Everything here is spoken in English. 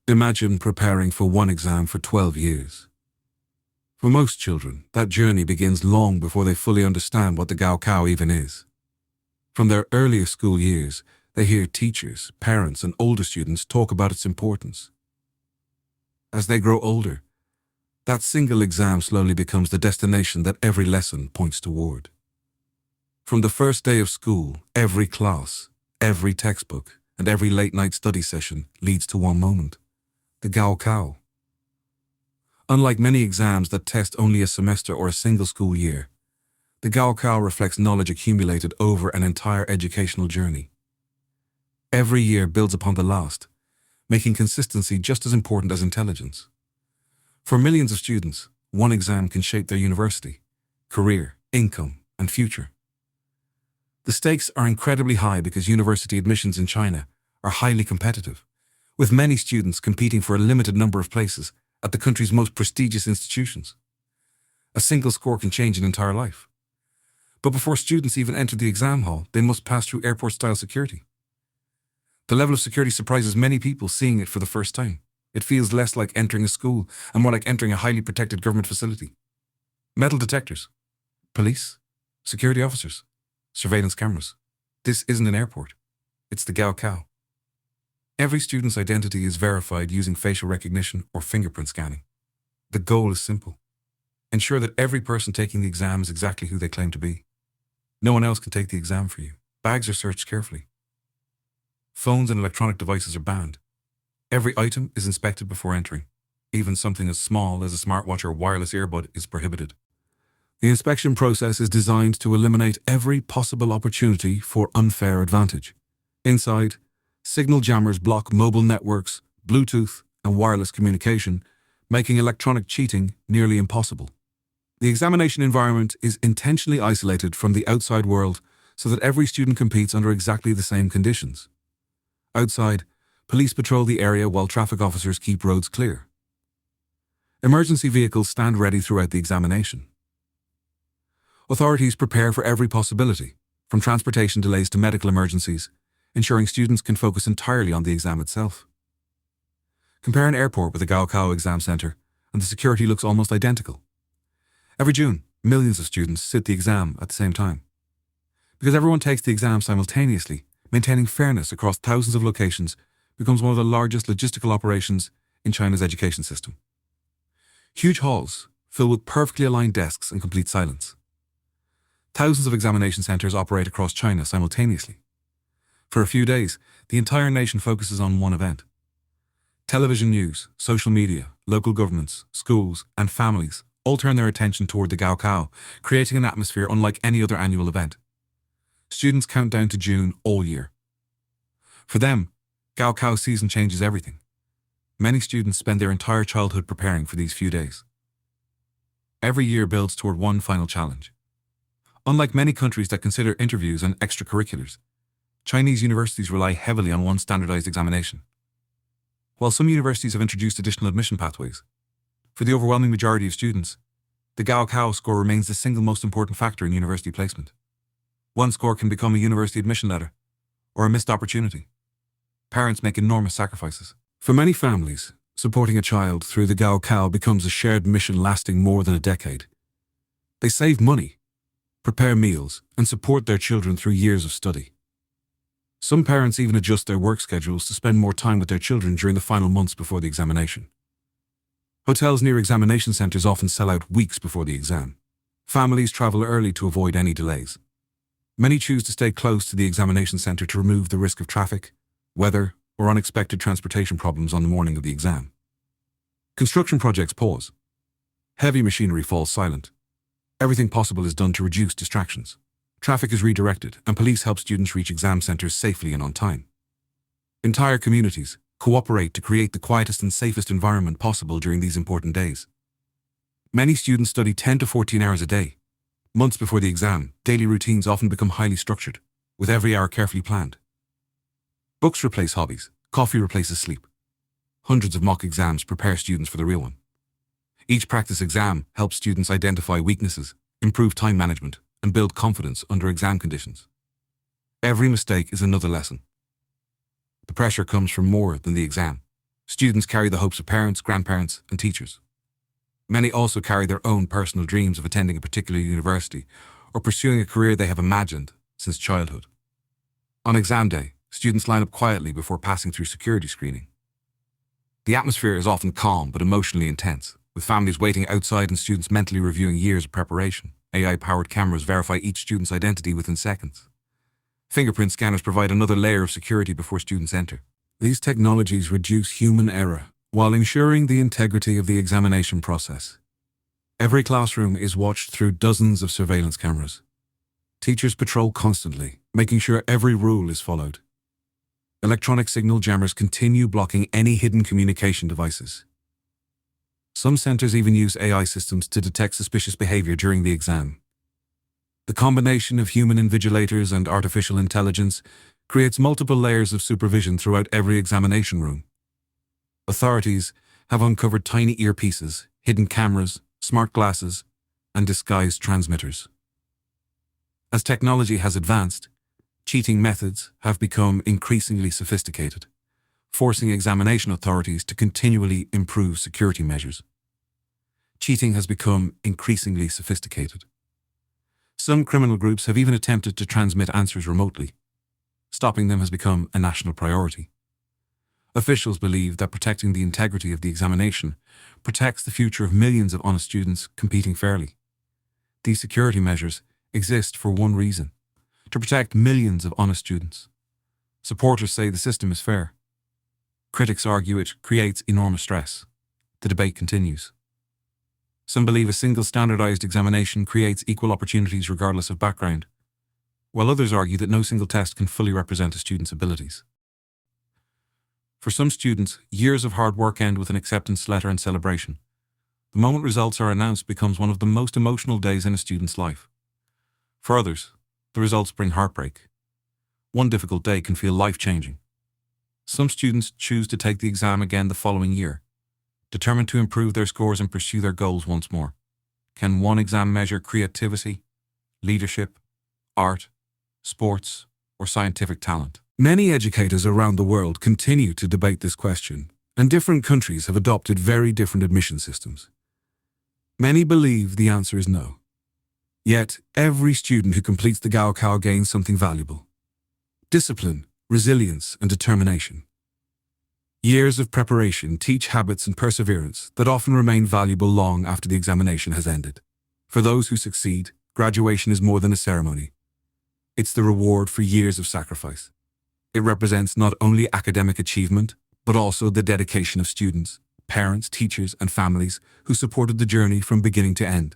Imagine preparing for one exam for 12 years. For most children, that journey begins long before they fully understand what the Gaokao even is. From their earliest school years, they hear teachers, parents, and older students talk about its importance. As they grow older, that single exam slowly becomes the destination that every lesson points toward. From the first day of school, every class, every textbook, and every late-night study session leads to one moment: the Gaokao. Unlike many exams that test only a semester or a single school year, the Gaokao reflects knowledge accumulated over an entire educational journey. Every year builds upon the last, making consistency just as important as intelligence. For millions of students, one exam can shape their university, career, income, and future. The stakes are incredibly high because university admissions in China are highly competitive, with many students competing for a limited number of places at the country's most prestigious institutions. A single score can change an entire life. But before students even enter the exam hall, they must pass through airport-style security. The level of security surprises many people seeing it for the first time. It feels less like entering a school and more like entering a highly protected government facility. Metal detectors, police, security officers, surveillance cameras. This isn't an airport. It's the Gaokao. Every student's identity is verified using facial recognition or fingerprint scanning. The goal is simple: ensure that every person taking the exam is exactly who they claim to be. No one else can take the exam for you. Bags are searched carefully. Phones and electronic devices are banned. Every item is inspected before entering. Even something as small as a smartwatch or wireless earbud is prohibited. The inspection process is designed to eliminate every possible opportunity for unfair advantage. Inside, signal jammers block mobile networks, Bluetooth, and wireless communication, making electronic cheating nearly impossible. The examination environment is intentionally isolated from the outside world so that every student competes under exactly the same conditions. Outside, police patrol the area while traffic officers keep roads clear. Emergency vehicles stand ready throughout the examination. Authorities prepare for every possibility, from transportation delays to medical emergencies, ensuring students can focus entirely on the exam itself. Compare an airport with a Gaokao exam center, and the security looks almost identical. Every June, millions of students sit the exam at the same time. Because everyone takes the exam simultaneously, maintaining fairness across thousands of locations becomes one of the largest logistical operations in China's education system. Huge halls, filled with perfectly aligned desks and complete silence. Thousands of examination centers operate across China simultaneously. For a few days, the entire nation focuses on one event. Television news, social media, local governments, schools, and families all turn their attention toward the Gaokao, creating an atmosphere unlike any other annual event. Students count down to June all year. For them, Gaokao season changes everything. Many students spend their entire childhood preparing for these few days. Every year builds toward one final challenge. Unlike many countries that consider interviews and extracurriculars, Chinese universities rely heavily on one standardized examination. While some universities have introduced additional admission pathways, for the overwhelming majority of students, the Gaokao score remains the single most important factor in university placement. One score can become a university admission letter, or a missed opportunity. Parents make enormous sacrifices. For many families, supporting a child through the Gaokao becomes a shared mission lasting more than a decade. They save money, prepare meals, and support their children through years of study. Some parents even adjust their work schedules to spend more time with their children during the final months before the examination. Hotels near examination centers often sell out weeks before the exam. Families travel early to avoid any delays. Many choose to stay close to the examination center to remove the risk of traffic, weather, or unexpected transportation problems on the morning of the exam. Construction projects pause. Heavy machinery falls silent. Everything possible is done to reduce distractions. Traffic is redirected, and police help students reach exam centers safely and on time. Entire communities cooperate to create the quietest and safest environment possible during these important days. Many students study 10 to 14 hours a day. Months before the exam, daily routines often become highly structured, with every hour carefully planned. Books replace hobbies, coffee replaces sleep. Hundreds of mock exams prepare students for the real one. Each practice exam helps students identify weaknesses, improve time management, and build confidence under exam conditions. Every mistake is another lesson. The pressure comes from more than the exam. Students carry the hopes of parents, grandparents, and teachers. Many also carry their own personal dreams of attending a particular university or pursuing a career they have imagined since childhood. On exam day, students line up quietly before passing through security screening. The atmosphere is often calm but emotionally intense, with families waiting outside and students mentally reviewing years of preparation. AI-powered cameras verify each student's identity within seconds. Fingerprint scanners provide another layer of security before students enter. These technologies reduce human error while ensuring the integrity of the examination process. Every classroom is watched through dozens of surveillance cameras. Teachers patrol constantly, making sure every rule is followed. Electronic signal jammers continue blocking any hidden communication devices. Some centers even use AI systems to detect suspicious behavior during the exam. The combination of human invigilators and artificial intelligence creates multiple layers of supervision throughout every examination room. Authorities have uncovered tiny earpieces, hidden cameras, smart glasses, and disguised transmitters. As technology has advanced, cheating methods have become increasingly sophisticated, forcing examination authorities to continually improve security measures. Cheating has become increasingly sophisticated. Some criminal groups have even attempted to transmit answers remotely. Stopping them has become a national priority. Officials believe that protecting the integrity of the examination protects the future of millions of honest students competing fairly. These security measures exist for one reason: to protect millions of honest students. Supporters say the system is fair. Critics argue it creates enormous stress. The debate continues. Some believe a single standardized examination creates equal opportunities regardless of background, while others argue that no single test can fully represent a student's abilities. For some students, years of hard work end with an acceptance letter and celebration. The moment results are announced becomes one of the most emotional days in a student's life. For others, the results bring heartbreak. One difficult day can feel life-changing. Some students choose to take the exam again the following year, determined to improve their scores and pursue their goals once more. Can one exam measure creativity, leadership, art, sports, or scientific talent? Many educators around the world continue to debate this question, and different countries have adopted very different admission systems. Many believe the answer is no. Yet, every student who completes the Gaokao gains something valuable: discipline, resilience, and determination. Years of preparation teach habits and perseverance that often remain valuable long after the examination has ended. For those who succeed, graduation is more than a ceremony. It's the reward for years of sacrifice. It represents not only academic achievement, but also the dedication of students, parents, teachers, and families who supported the journey from beginning to end.